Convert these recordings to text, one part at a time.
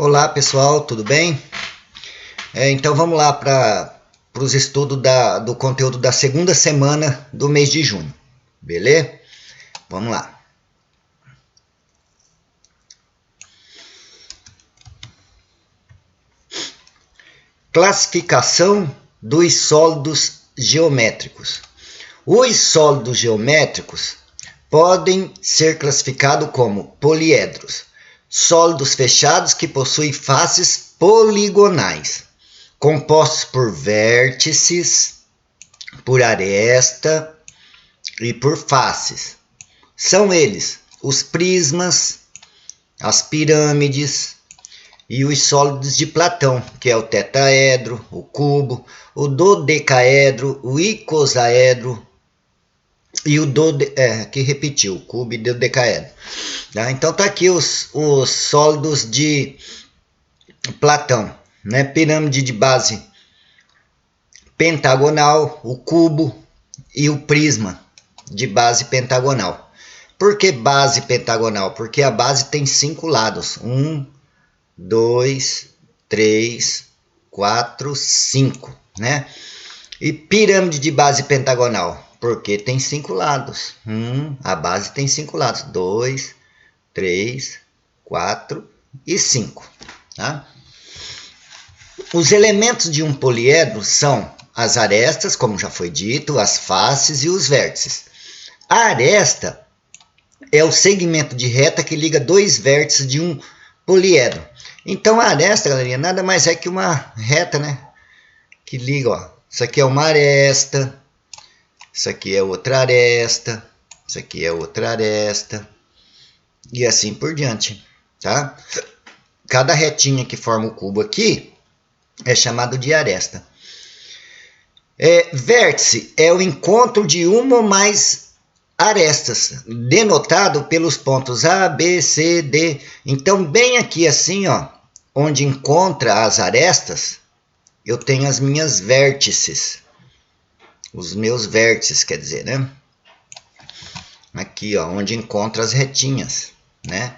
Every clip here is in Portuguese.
Olá pessoal, tudo bem? Então vamos lá para os estudos do conteúdo da segunda semana do mês de junho, beleza? Vamos lá. Classificação dos sólidos geométricos. Os sólidos geométricos podem ser classificados como poliedros, sólidos fechados que possuem faces poligonais, compostos por vértices, por aresta e por faces. São eles os prismas, as pirâmides e os sólidos de Platão, que é o tetaedro, o cubo, o dodecaedro, o icosaedro e o o cubo e o dodecaedro. Tá? Então tá aqui os sólidos de Platão, né? Pirâmide de base pentagonal, o cubo e o prisma de base pentagonal. Por que base pentagonal? Porque a base tem 5 lados. 1, 2, 3, 4, 5, né? E pirâmide de base pentagonal? Porque tem 5 lados. A base tem 5 lados. 2, 3, 4 e 5. Tá? Os elementos de um poliedro são as arestas, como já foi dito, as faces e os vértices. A aresta é o segmento de reta que liga dois vértices de um poliedro. Então a aresta, galerinha, nada mais é que uma reta, né? Que liga, ó. Isso aqui é uma aresta, isso aqui é outra aresta, isso aqui é outra aresta, e assim por diante, tá? Cada retinha que forma o cubo aqui é chamado de aresta. Vértice é o encontro de uma ou mais arestas, denotado pelos pontos A, B, C, D. Então, bem aqui assim, ó, onde encontra as arestas, eu tenho as minhas vértices. Os meus vértices, quer dizer, né? Aqui, ó, onde encontra as retinhas, né?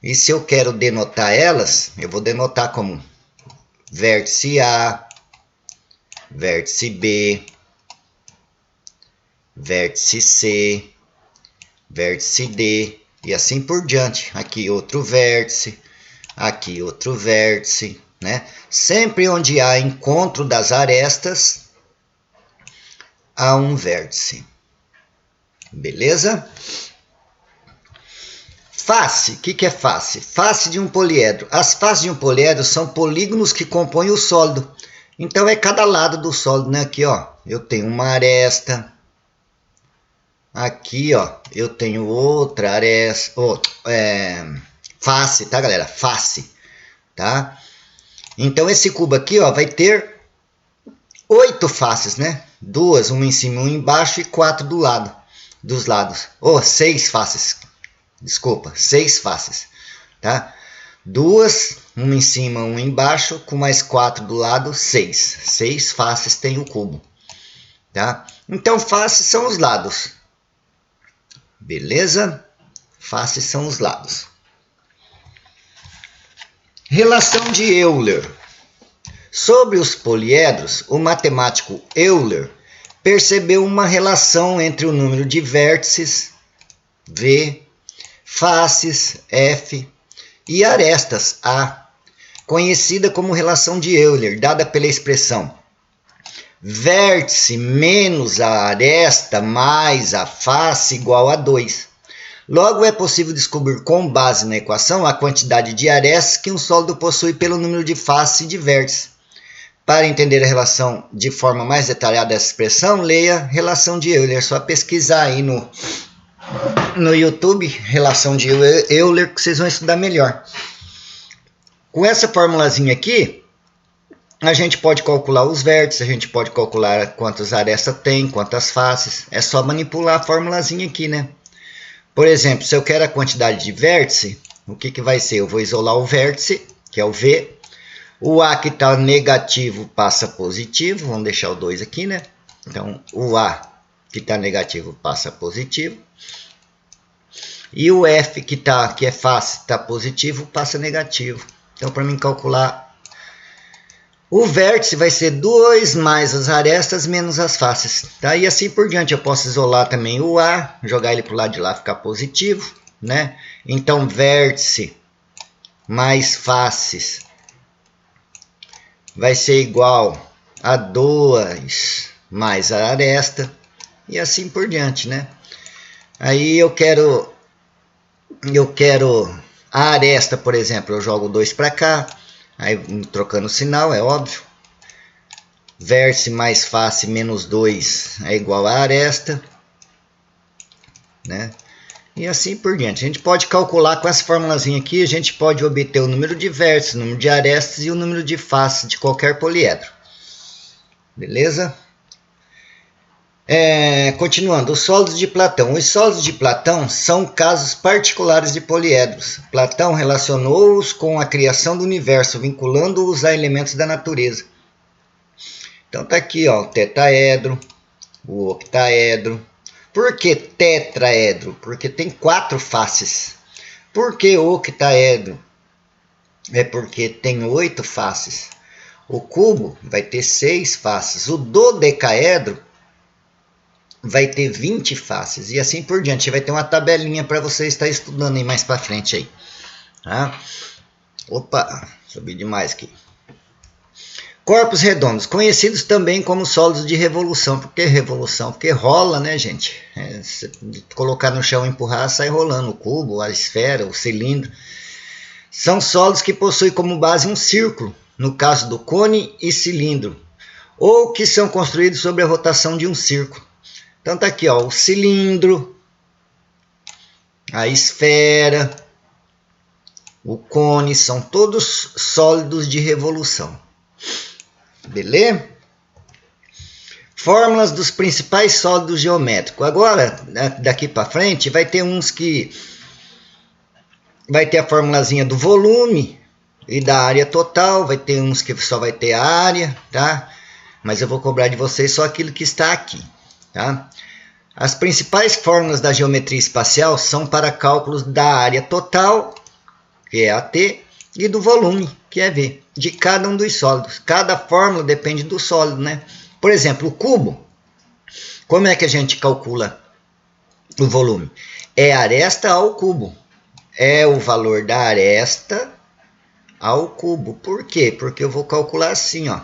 E se eu quero denotar elas, eu vou denotar como vértice A, vértice B, vértice C, vértice D e assim por diante. Aqui outro vértice, aqui outro vértice, né? Sempre onde há encontro das arestas, há um vértice. Beleza? Face, o que é face? Face de um poliedro. As faces de um poliedro são polígonos que compõem o sólido. Então é cada lado do sólido, né? Aqui, ó, eu tenho uma aresta. Aqui, ó, eu tenho outra aresta. Face, tá, galera? Face, tá? Então esse cubo aqui, ó, vai ter 8 faces, né? 2, uma em cima, uma embaixo e 4 dos lados. 6 faces. Desculpa, 6 faces, tá? 2, uma em cima, uma embaixo, com mais 4 do lado, 6. 6 faces tem o cubo, tá? Então, faces são os lados. Beleza? Faces são os lados. Relação de Euler. Sobre os poliedros, o matemático Euler percebeu uma relação entre o número de vértices, V, faces, F, e arestas, A, conhecida como relação de Euler, dada pela expressão vértice menos a aresta mais a face igual a 2. Logo, é possível descobrir com base na equação a quantidade de arestas que um sólido possui pelo número de faces e de vértices. Para entender a relação de forma mais detalhada dessa expressão, leia relação de Euler. É só pesquisar aí no YouTube, relação de Euler, que vocês vão estudar melhor. Com essa formulazinha aqui, a gente pode calcular os vértices, a gente pode calcular quantas arestas tem, quantas faces. É só manipular a formulazinha aqui, né? Por exemplo, se eu quero a quantidade de vértice, o que vai ser? Eu vou isolar o vértice, que é o V. O A que está negativo passa positivo, vamos deixar o 2 aqui, né? Então, o A que está negativo passa positivo. E o F que é face, está positivo, passa negativo. Então, para mim calcular o vértice, vai ser 2 mais as arestas menos as faces. Tá? E assim por diante, eu posso isolar também o A, jogar ele para o lado de lá, ficar positivo. Né? Então, vértice mais faces vai ser igual a 2 mais a aresta. E assim por diante, né? Aí eu quero a aresta, por exemplo, eu jogo 2 para cá, aí trocando o sinal, é óbvio. Vértice mais face menos 2 é igual a aresta, né? E assim por diante. A gente pode calcular com essa formulazinha aqui, a gente pode obter o número de vértices, o número de arestas e o número de faces de qualquer poliedro. Beleza? Continuando, os sólidos de Platão. Os sólidos de Platão são casos particulares de poliedros. Platão relacionou-os com a criação do universo, vinculando-os a elementos da natureza. Então tá aqui, ó, o tetraedro, o octaedro. Por que tetraedro? Porque tem 4 faces. Por que octaedro? É porque tem 8 faces. O cubo vai ter 6 faces. O dodecaedro vai ter 20 faces e assim por diante. Vai ter uma tabelinha para você estar estudando aí mais para frente aí. Tá? Opa, subi demais aqui. Corpos redondos, conhecidos também como sólidos de revolução. Por que revolução? Porque rola, né, gente? Se colocar no chão e empurrar, sai rolando o cubo, a esfera, o cilindro. São sólidos que possuem como base um círculo, no caso do cone e cilindro, ou que são construídos sobre a rotação de um círculo. Então tá aqui, ó, o cilindro, a esfera, o cone, são todos sólidos de revolução. Beleza? Fórmulas dos principais sólidos geométricos. Agora, daqui para frente, vai ter uns que vai ter a formulazinha do volume e da área total, vai ter uns que só vai ter a área, tá? Mas eu vou cobrar de vocês só aquilo que está aqui. Tá? As principais fórmulas da geometria espacial são para cálculos da área total, que é AT, e do volume, que é V, de cada um dos sólidos. Cada fórmula depende do sólido, né? Por exemplo, o cubo, como é que a gente calcula o volume? É aresta ao cubo. É o valor da aresta ao cubo. Por quê? Porque eu vou calcular assim, ó.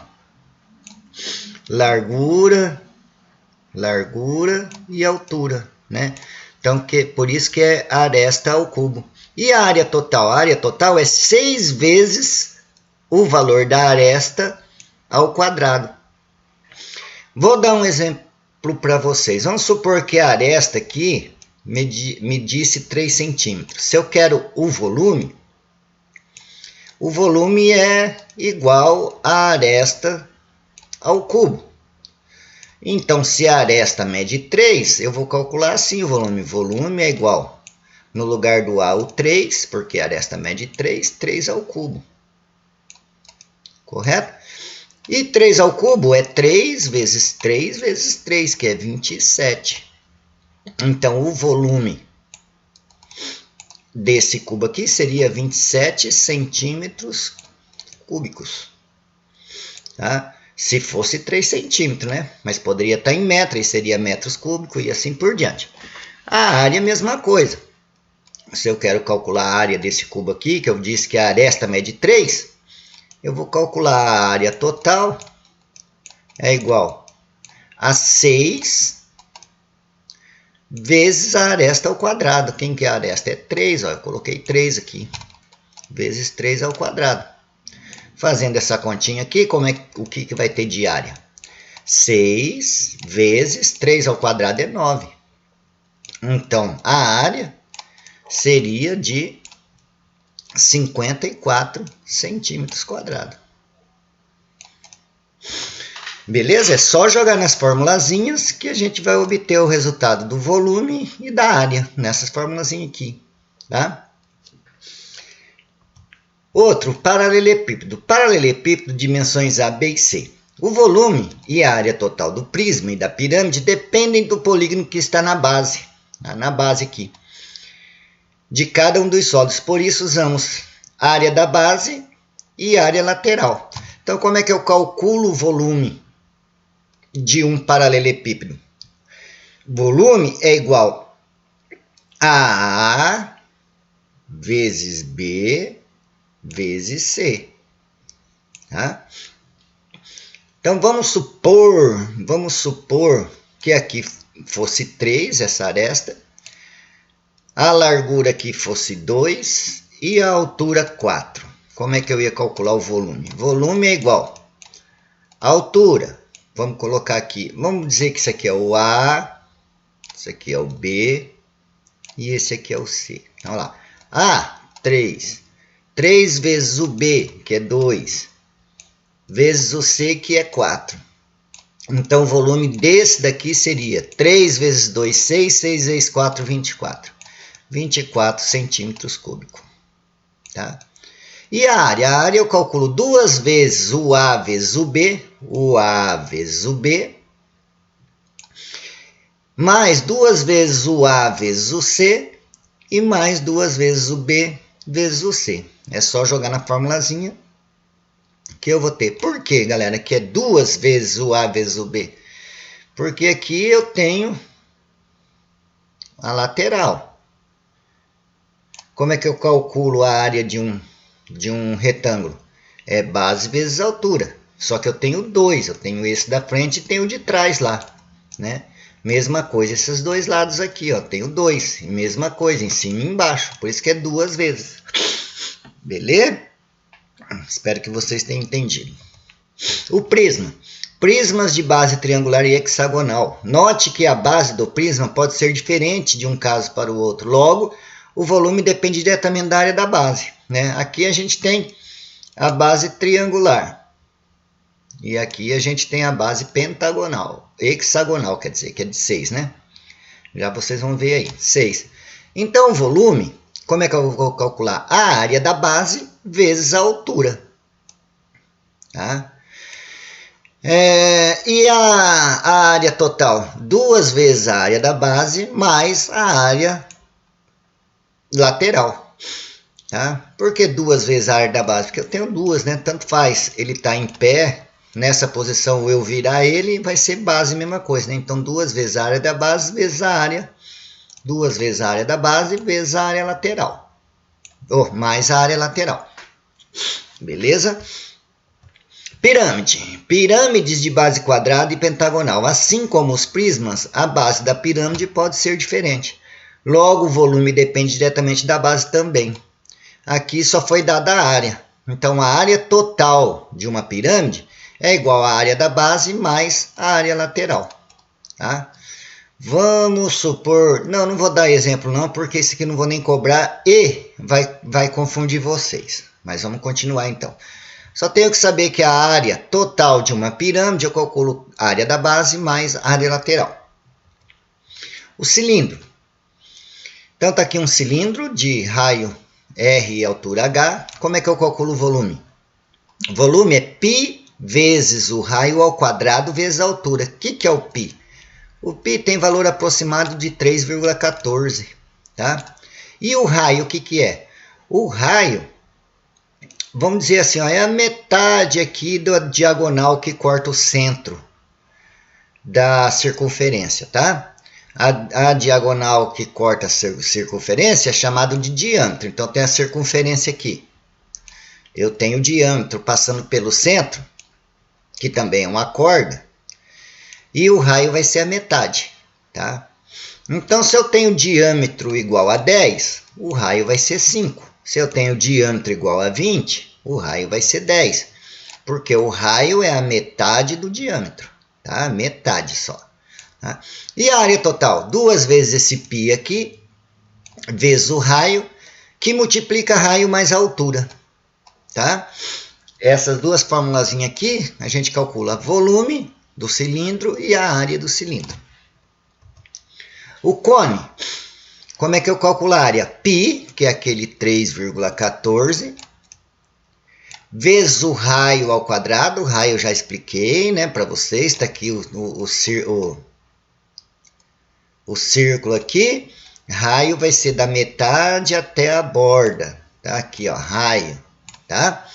Largura e altura, né? Então, por isso que é aresta ao cubo. E a área total? A área total é 6 vezes o valor da aresta ao quadrado. Vou dar um exemplo para vocês. Vamos supor que a aresta aqui medisse 3 centímetros. Se eu quero o volume é igual a aresta ao cubo. Então, se a aresta mede 3, eu vou calcular assim o volume. Volume é igual, no lugar do A, o 3, porque a aresta mede 3, 3 ao cubo. Correto? E 3 ao cubo é 3 vezes 3 vezes 3, que é 27. Então, o volume desse cubo aqui seria 27 centímetros cúbicos. Tá? Se fosse 3 centímetros, né? Mas poderia estar em metros, e seria metros cúbicos e assim por diante. A área, mesma coisa. Se eu quero calcular a área desse cubo aqui, que eu disse que a aresta mede 3, eu vou calcular a área total, é igual a 6 vezes a aresta ao quadrado. Quem que é a aresta? É 3, ó, eu coloquei 3 aqui, vezes 3 ao quadrado. Fazendo essa continha aqui, o que vai ter de área? 6 vezes 3 ao quadrado é 9. Então, a área seria de 54 centímetros quadrados. Beleza? É só jogar nas formulazinhas que a gente vai obter o resultado do volume e da área, nessas formulazinhas aqui. Tá? Outro, paralelepípedo. Paralelepípedo, dimensões A, B e C. O volume e a área total do prisma e da pirâmide dependem do polígono que está na base. Na base aqui. De cada um dos sólidos. Por isso usamos a área da base e área lateral. Então, como é que eu calculo o volume de um paralelepípedo? Volume é igual a A vezes B vezes C. Tá? Então, vamos supor que aqui fosse 3, essa aresta, a largura aqui fosse 2 e a altura 4. Como é que eu ia calcular o volume? Volume é igual a altura. Vamos colocar aqui, vamos dizer que isso aqui é o A, isso aqui é o B e esse aqui é o C. Então, lá. A, 3. 3 vezes o B, que é 2, vezes o C, que é 4. Então, o volume desse daqui seria 3 vezes 2, 6, 6 vezes 4, 24. 24 centímetros cúbicos. Tá? E a área eu calculo 2 vezes o A vezes o B, vezes o B, mais 2 vezes o A vezes o C, e mais 2 vezes o B vezes o C. É só jogar na formulazinha que eu vou ter. Por que, galera, que é 2 vezes o A vezes o B? Porque aqui eu tenho a lateral. Como é que eu calculo a área de um retângulo? É base vezes altura. Só que eu tenho 2. Eu tenho esse da frente e tenho o de trás lá, né? Mesma coisa esses dois lados aqui, ó. Tenho 2. Mesma coisa, em cima e embaixo. Por isso que é 2 vezes. Beleza? Espero que vocês tenham entendido. O prisma. Prismas de base triangular e hexagonal. Note que a base do prisma pode ser diferente de um caso para o outro. Logo, o volume depende diretamente da área da base, né? Aqui a gente tem a base triangular. E aqui a gente tem a base pentagonal. Hexagonal, quer dizer, que é de 6, né? Já vocês vão ver aí, 6. Então, o volume, como é que eu vou calcular? A área da base vezes a altura. Tá? E a área total? 2 vezes a área da base mais a área lateral. Tá? Por que 2 vezes a área da base? Porque eu tenho 2, né? Tanto faz. Ele está em pé, nessa posição eu virar ele, vai ser base, mesma coisa, né? Então, 2 vezes a área da base vezes a área. 2 vezes a área da base vezes a área lateral. Ou mais a área lateral. Beleza? Pirâmide. Pirâmides de base quadrada e pentagonal. Assim como os prismas, a base da pirâmide pode ser diferente. Logo, o volume depende diretamente da base também. Aqui só foi dada a área. Então, a área total de uma pirâmide é igual à área da base mais a área lateral. Tá? Vamos supor... Não vou dar exemplo não, porque esse aqui não vou nem cobrar e vai confundir vocês. Mas vamos continuar então. Só tenho que saber que a área total de uma pirâmide, eu calculo a área da base mais a área lateral. O cilindro. Então, está aqui um cilindro de raio R e altura H. Como é que eu calculo o volume? O volume é π vezes o raio ao quadrado vezes a altura. O que é o π? O π tem valor aproximado de 3,14. Tá? E o raio, o que é? O raio, vamos dizer assim, ó, é a metade aqui da diagonal que corta o centro da circunferência. Tá? A diagonal que corta a circunferência é chamada de diâmetro. Então, tem a circunferência aqui. Eu tenho o diâmetro passando pelo centro, que também é uma corda, e o raio vai ser a metade. Tá? Então, se eu tenho diâmetro igual a 10, o raio vai ser 5. Se eu tenho diâmetro igual a 20, o raio vai ser 10. Porque o raio é a metade do diâmetro. Tá? Metade só. Tá? E a área total? 2 vezes esse π aqui, vezes o raio, que multiplica raio mais a altura. Tá? Essas duas formulazinhas aqui, a gente calcula volume do cilindro e a área do cilindro. O cone, como é que eu calculo a área? π, que é aquele 3,14, vezes o raio ao quadrado. O raio eu já expliquei, né, para vocês. Está aqui o círculo aqui. Raio vai ser da metade até a borda. Tá aqui, ó, raio. Tá?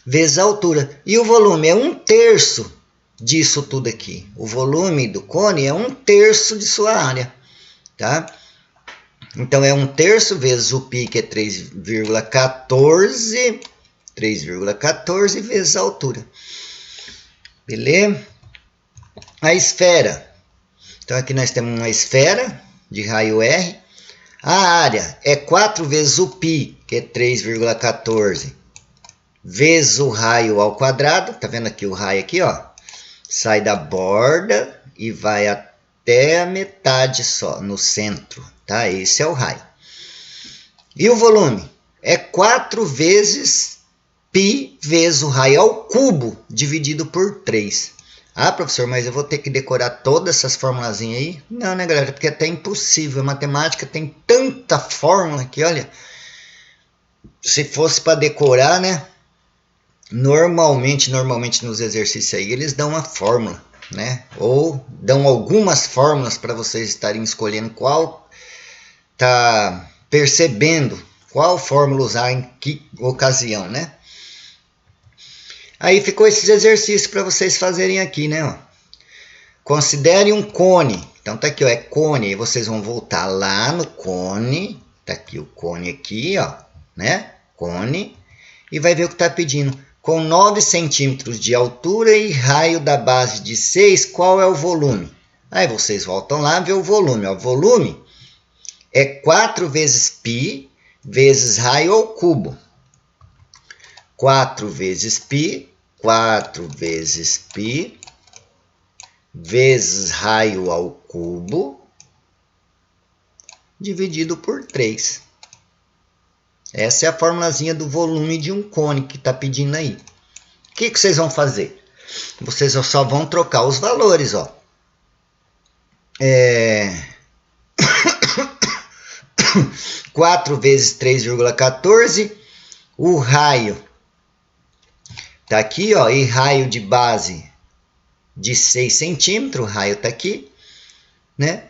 vezes a altura. E o volume é 1/3 disso tudo aqui. O volume do cone é 1/3 de sua área, tá? Então, é 1/3 vezes o π, que é 3,14, 3,14 vezes a altura. Beleza? A esfera. Então, aqui nós temos uma esfera de raio R. A área é 4 vezes o π, que é 3,14, vezes o raio ao quadrado. Tá vendo aqui o raio aqui, ó? Sai da borda e vai até a metade só, no centro, tá? Esse é o raio. E o volume é 4 vezes π vezes o raio ao cubo, dividido por 3. Ah, professor, mas eu vou ter que decorar todas essas formulazinhas aí? Não, né, galera? Porque é até impossível. A matemática tem tanta fórmula que, olha, se fosse para decorar, né? Normalmente nos exercícios aí, eles dão uma fórmula, né? Ou dão algumas fórmulas para vocês estarem escolhendo qual tá percebendo qual fórmula usar em que ocasião, né? Aí ficou esses exercícios para vocês fazerem aqui, né? Ó. Considere um cone. Então tá aqui, ó, é cone. Aí vocês vão voltar lá no cone. Tá aqui o cone aqui, ó, né? Cone. E vai ver o que tá pedindo. Com 9 centímetros de altura e raio da base de 6, qual é o volume? Aí vocês voltam lá e vê o volume. O volume é 4 vezes π vezes raio ao cubo. 4 vezes π, 4 vezes π, vezes raio ao cubo, dividido por 3. Essa é a formulazinha do volume de um cone que está pedindo aí. O que vocês vão fazer? Vocês só vão trocar os valores, ó. 4 vezes 3,14, o raio tá aqui, ó, e raio de base de 6 centímetros, o raio tá aqui, né?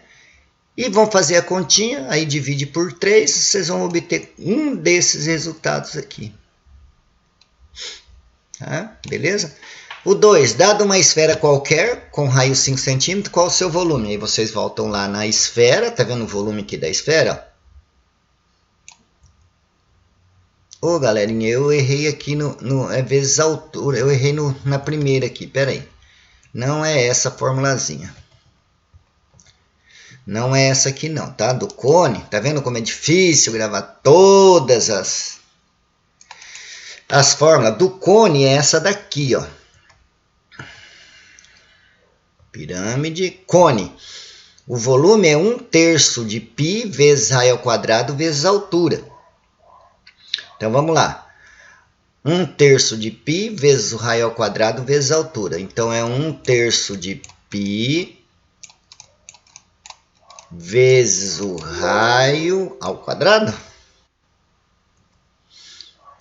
E vão fazer a continha, aí divide por 3, vocês vão obter um desses resultados aqui. Tá? Beleza? O 2, dado uma esfera qualquer, com raio 5 centímetros, qual o seu volume? Aí vocês voltam lá na esfera, tá vendo o volume aqui da esfera? Ô, galerinha, eu errei aqui é vezes a altura, eu errei na primeira aqui, pera aí. Não é essa formulazinha. Não é essa aqui não, tá? Do cone, tá vendo como é difícil gravar todas as fórmulas? Do cone é essa daqui, ó. Pirâmide, cone. O volume é 1/3 de π vezes raio ao quadrado vezes a altura. Então, vamos lá. 1/3 de π vezes o raio ao quadrado vezes a altura. Então, é 1/3 de π vezes o raio ao quadrado.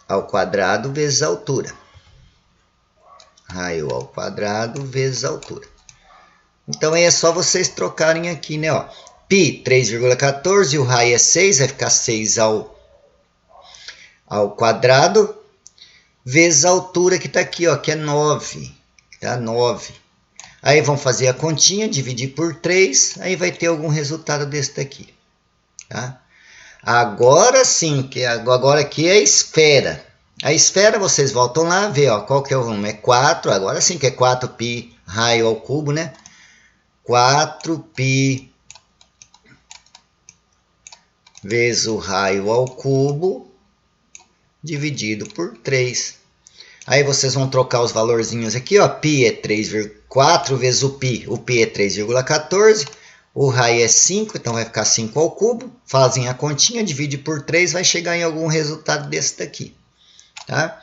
Ao quadrado vezes a altura. Raio ao quadrado vezes a altura. Então, aí é só vocês trocarem aqui, né? Ó. Π, 3,14, o raio é 6, vai ficar 6 ao quadrado, vezes a altura que está aqui, ó, que é 9. Tá? 9. Aí vão fazer a continha, dividir por 3, aí vai ter algum resultado desse daqui. Tá? Agora sim, agora aqui é a esfera. A esfera, vocês voltam lá, ver ó, qual que é o volume. É 4, agora sim que é 4π raio ao cubo, né? 4π vezes o raio ao cubo, dividido por 3. Aí vocês vão trocar os valorzinhos aqui, ó. Π é 4 vezes o π é 3,14. O raio é 5, então vai ficar 5 ao cubo. Fazem a continha, divide por 3, vai chegar em algum resultado desse daqui. Tá?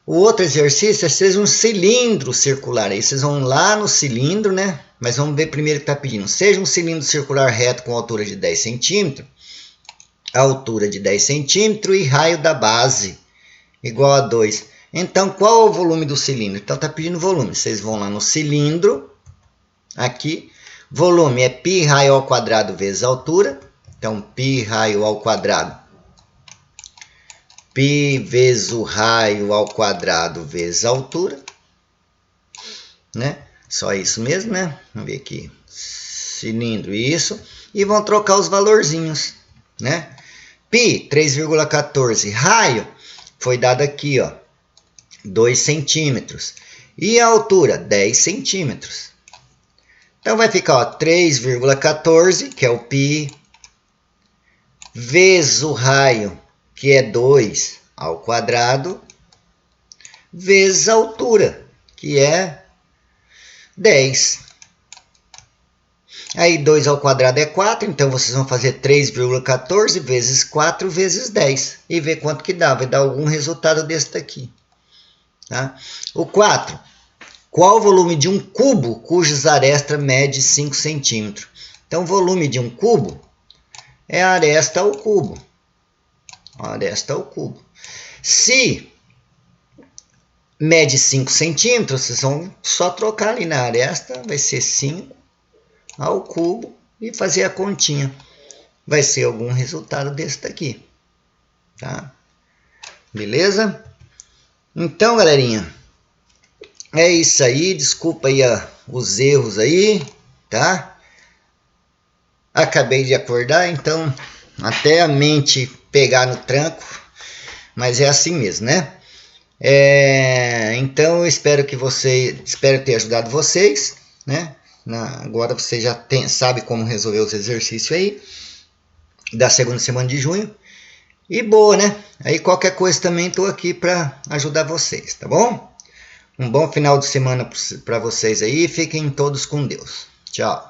O outro exercício é ser um cilindro circular. Aí vocês vão lá no cilindro, né? Mas vamos ver primeiro o que está pedindo. Seja um cilindro circular reto com altura de 10 centímetros, altura de 10 centímetros e raio da base igual a 2. Então, qual é o volume do cilindro? Então, está pedindo volume. Vocês vão lá no cilindro, aqui. Volume é π raio ao quadrado vezes a altura. Então, π raio ao quadrado π vezes o raio ao quadrado vezes a altura, né? Só isso mesmo, né? Vamos ver aqui. Cilindro, isso. E vão trocar os valorzinhos, né? Π, 3,14. Raio foi dado aqui, ó, 2 centímetros. E a altura, 10 centímetros. Então vai ficar 3,14, que é o π, vezes o raio, que é 2 ao quadrado, vezes a altura, que é 10. Aí 2 ao quadrado é 4, então vocês vão fazer 3,14 vezes 4 vezes 10 e ver quanto que dá. Vai dar algum resultado desse daqui. Tá? O 4. Qual o volume de um cubo cujas arestas mede 5 centímetros? Então, o volume de um cubo é a aresta ao cubo. A aresta ao cubo. Se mede 5 centímetros, vocês vão só trocar ali na aresta, vai ser 5 ao cubo e fazer a continha. Vai ser algum resultado desse daqui. Tá? Beleza? Então, galerinha, é isso aí. Desculpa aí os erros aí, tá? Acabei de acordar, então até a mente pegar no tranco, mas é assim mesmo, né? Então eu espero ter ajudado vocês, né? Agora você já sabe como resolver os exercícios aí da segunda semana de junho. E boa, né? Aí qualquer coisa também estou aqui para ajudar vocês, tá bom? Um bom final de semana para vocês aí. Fiquem todos com Deus. Tchau.